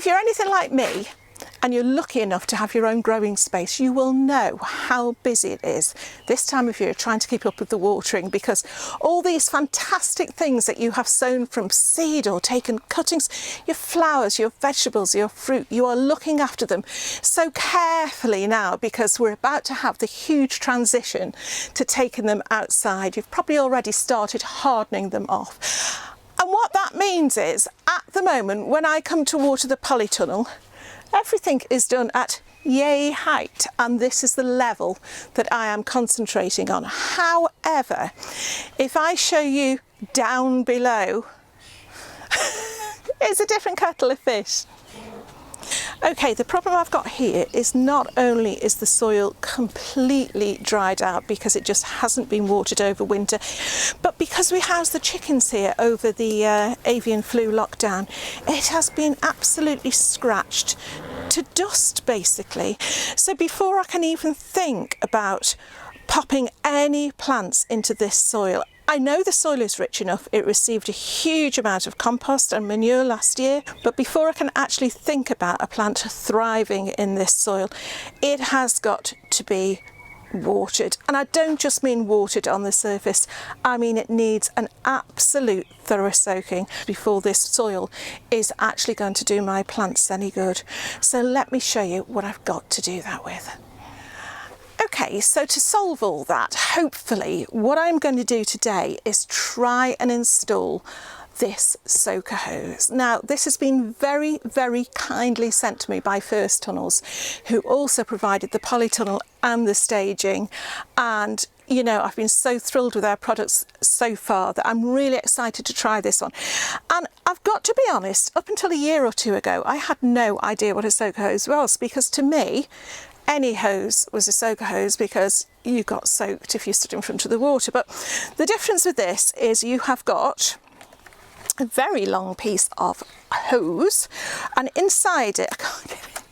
If you're anything like me, and you're lucky enough to have your own growing space, you will know how busy it is this time of year trying to keep up with the watering, because all these fantastic things that you have sown from seed or taken cuttings, your flowers, your vegetables, your fruit, you are looking after them so carefully now, because we're about to have the huge transition to taking them outside. You've probably already started hardening them off. And what that means is, at the moment, when I come to water the polytunnel, everything is done at yay height, and this is the level that I am concentrating on. However, if I show you down below, it's a different kettle of fish. Okay, the problem I've got here is not only is the soil completely dried out because it just hasn't been watered over winter, but because we housed the chickens here over the avian flu lockdown, it has been absolutely scratched to dust basically. So before I can even think about popping any plants into this soil, I know the soil is rich enough. It received a huge amount of compost and manure last year, but before I can actually think about a plant thriving in this soil, it has got to be watered. And I don't just mean watered on the surface, I mean it needs an absolute thorough soaking before this soil is actually going to do my plants any good. So let me show you what I've got to do that with. Okay, so to solve all that, hopefully what I'm going to do today is try and install this soaker hose. Now, this has been very, very kindly sent to me by First Tunnels, who also provided the polytunnel and the staging. And you know, I've been so thrilled with their products so far that I'm really excited to try this one. And I've got to be honest, up until a year or two ago, I had no idea what a soaker hose was, because to me, any hose was a soaker hose because you got soaked if you stood in front of the water. But the difference with this is you have got a very long piece of hose, and inside it, I can't get it.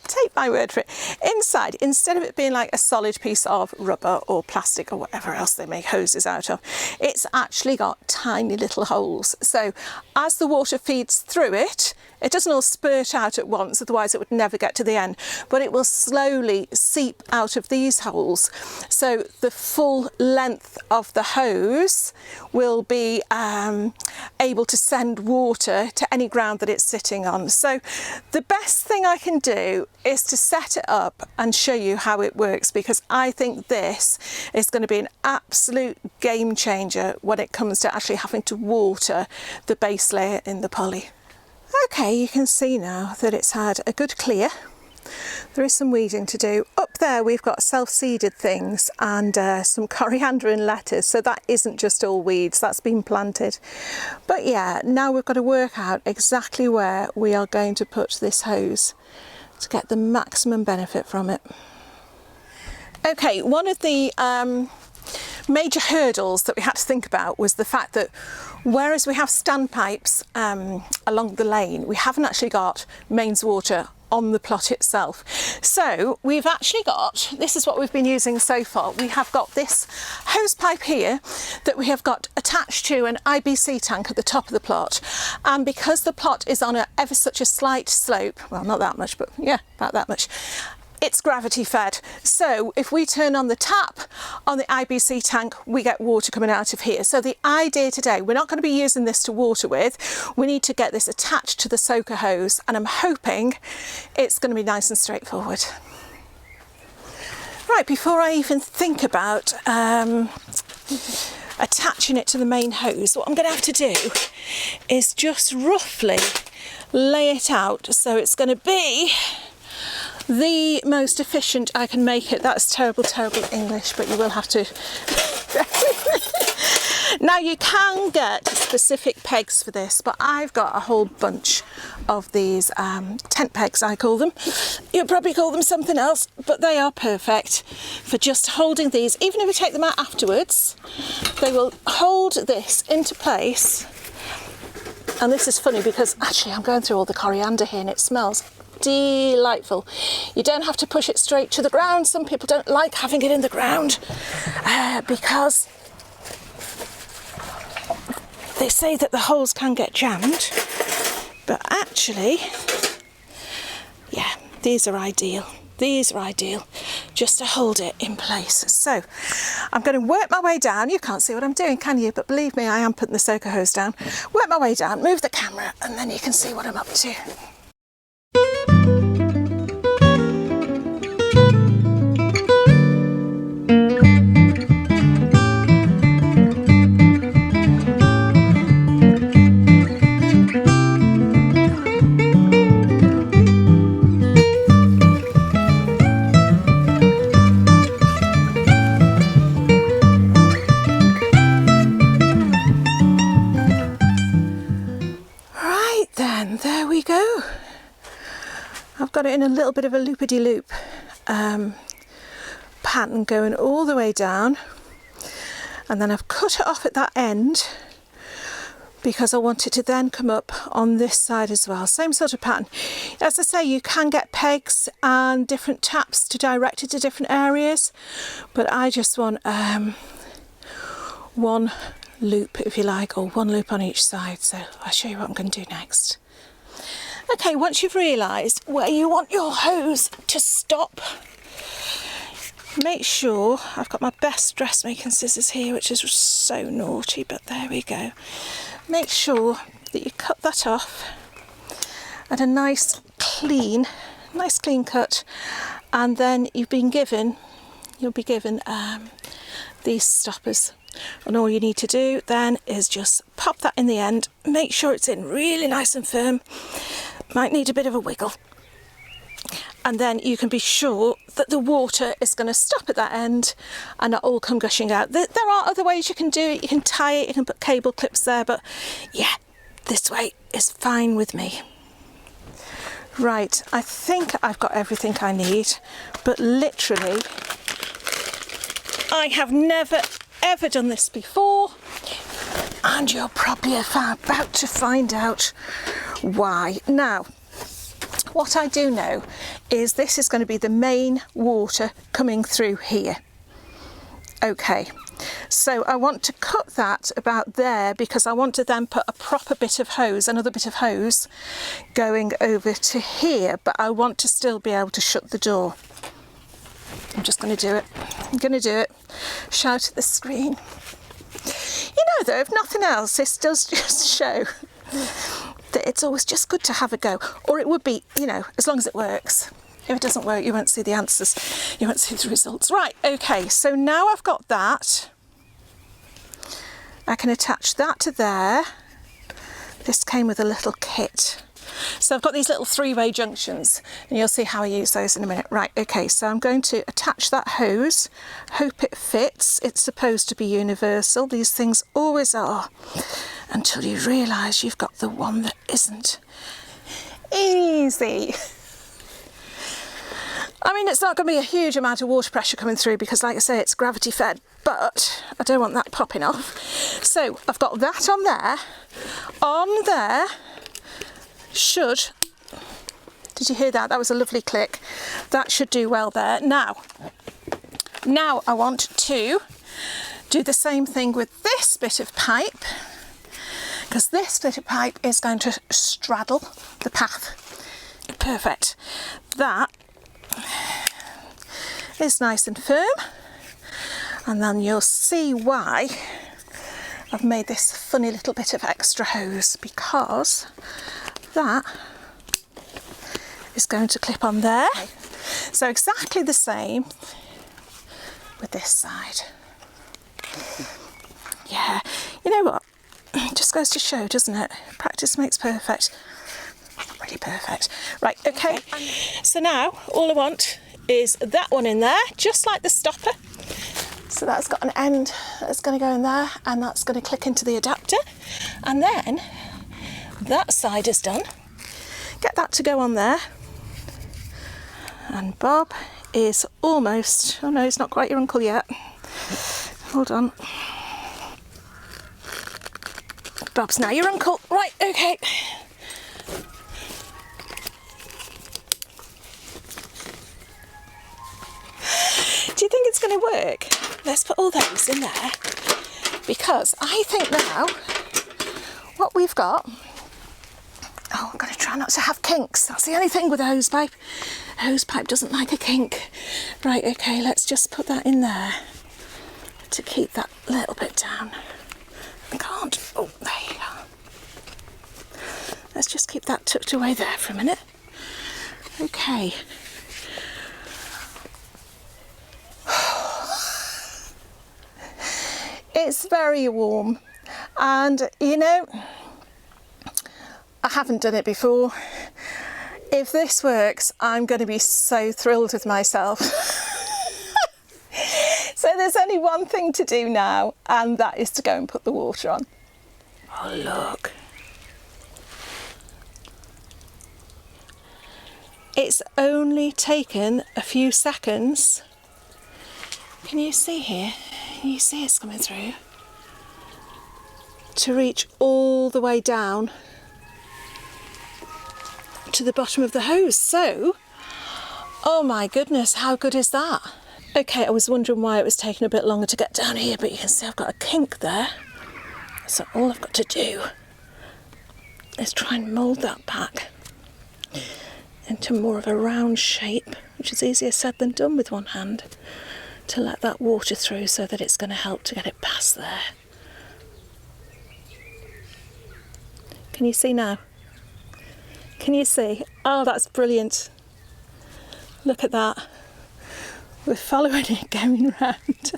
Take my word for it, inside, instead of it being like a solid piece of rubber or plastic or whatever else they make hoses out of, it's actually got tiny little holes. So as the water feeds through it, it doesn't all spurt out at once, otherwise it would never get to the end, but it will slowly seep out of these holes. So the full length of the hose will be able to send water to any ground that it's sitting on. So the best thing I can do is to set it up and show you how it works, because I think this is going to be an absolute game changer when it comes to actually having to water the base layer in the poly. Okay, you can see now that it's had a good clear. There is some weeding to do. Up there we've got self-seeded things and some coriander and lettuce, so that isn't just all weeds, that's been planted. But yeah, now we've got to work out exactly where we are going to put this hose to get the maximum benefit from it. Okay, one of the major hurdles that we had to think about was the fact that whereas we have standpipes along the lane, we haven't actually got mains water on the plot itself. So we've actually got, this is what we've been using so far, we have got this hose pipe here that we have got attached to an IBC tank at the top of the plot, and because the plot is on a ever such a slight slope, well not that much, but yeah, about that much, it's gravity fed. So if we turn on the tap on the IBC tank, we get water coming out of here. So the idea today, we're not going to be using this to water with, we need to get this attached to the soaker hose, and I'm hoping it's going to be nice and straightforward. Right, before I even think about attaching it to the main hose, what I'm going to have to do is just roughly lay it out so it's going to be the most efficient I can make it. That's terrible English, but you will have to. Now you can get specific pegs for this, but I've got a whole bunch of these tent pegs, I call them. You'll probably call them something else, but they are perfect for just holding these. Even if we take them out afterwards, they will hold this into place. And this is funny because actually I'm going through all the coriander here and it smells delightful. You don't have to push it straight to the ground. Some people don't like having it in the ground because they say that the holes can get jammed, but actually These are ideal. These are ideal just to hold it in place. So I'm going to work my way down. You can't see what I'm doing, can you? But believe me, I am putting the soaker hose down. Work my way down, move the camera, and then you can see what I'm up to. There we go. I've got it in a little bit of a loopity-loop pattern going all the way down, and then I've cut it off at that end because I want it to then come up on this side as well. Same sort of pattern. As I say, you can get pegs and different taps to direct it to different areas, but I just want one loop, if you like, or one loop on each side. So I'll show you what I'm going to do next. Okay, once you've realised where you want your hose to stop, make sure, I've got my best dressmaking scissors here, which is so naughty, but there we go. Make sure that you cut that off at a nice clean cut, and then you'll be given these stoppers. And all you need to do then is just pop that in the end, make sure it's in really nice and firm. Might need a bit of a wiggle, and then you can be sure that the water is going to stop at that end and not all come gushing out. There are other ways you can do it. You can tie it, you can put cable clips there, but yeah, this way is fine with me. Right, I think I've got everything I need, but literally I have never ever done this before, and you're probably about to find out why. Now, what I do know is this is going to be the main water coming through here. Okay, so I want to cut that about there because I want to then put a proper bit of hose, another bit of hose going over to here, but I want to still be able to shut the door. I'm just going to do it. I'm going to do it. Shout at the screen. You know though, if nothing else, this does just show that it's always just good to have a go. Or it would be, you know, as long as it works. If it doesn't work, you won't see the answers. You won't see the results. Right, okay, so now I've got that. I can attach that to there. This came with a little kit. So I've got these little three-way junctions, and you'll see how I use those in a minute. Right, okay, so I'm going to attach that hose. Hope it fits. It's supposed to be universal. These things always are, until you realise you've got the one that isn't. Easy. I mean, it's not going to be a huge amount of water pressure coming through because, like I say, it's gravity fed, but I don't want that popping off. So I've got that on there. On there should, did you hear that? That was a lovely click. That should do well there. Now I want to do the same thing with this bit of pipe, because this bit of pipe is going to straddle the path. Perfect. That is nice and firm, and then you'll see why I've made this funny little bit of extra hose, because that is going to clip on there. So exactly the same with this side. Yeah, you know what? It just goes to show, doesn't it? Practice makes perfect. Really perfect. Right, okay. So now all I want is that one in there, just like the stopper. So that's got an end that's going to go in there, and that's going to click into the adapter. And then that side is done. Get that to go on there. And Bob is almost, oh no, he's not quite your uncle yet. Hold on. Bob's now your uncle. Right, okay. Do you think it's going to work? Let's put all those in there, because I think now what we've got, oh, I'm going to try try not to have kinks. That's the only thing with a hose pipe. A hose pipe doesn't like a kink. Right, okay, let's just put that in there to keep that little bit down. I can't. Oh, there you go. Let's just keep that tucked away there for a minute. Okay. It's very warm, and you know, I haven't done it before. If this works, I'm going to be so thrilled with myself. So there's only one thing to do now, and that is to go and put the water on. Oh, look. It's only taken a few seconds. Can you see here? Can you see it's coming through? To reach all the way down to the bottom of the hose. So, oh my goodness, how good is that? Okay, I was wondering why it was taking a bit longer to get down here, but you can see I've got a kink there. So all I've got to do is try and mould that back into more of a round shape, which is easier said than done with one hand, to let that water through so that it's going to help to get it past there. Can you see now? Can you see? Oh, that's brilliant. Look at that. We're following it going round.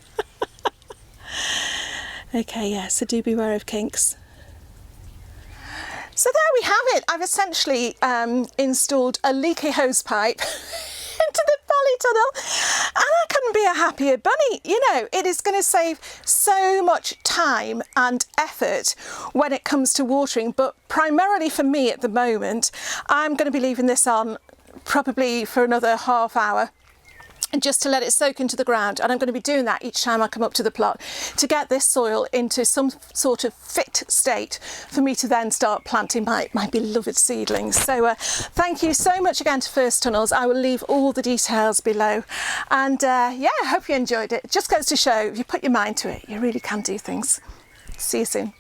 Okay, yeah, so do beware of kinks. So there we have it. I've essentially installed a leaky hose pipe into the polytunnel, and I couldn't be a happier bunny. You know, it is going to save so much time and effort when it comes to watering, but primarily for me at the moment, I'm going to be leaving this on probably for another half hour, and just to let it soak into the ground. And I'm going to be doing that each time I come up to the plot to get this soil into some sort of fit state for me to then start planting my beloved seedlings. So thank you so much again to First Tunnels. I will leave all the details below, and yeah, I hope you enjoyed it. It just goes to show, if you put your mind to it, you really can do things. See you soon.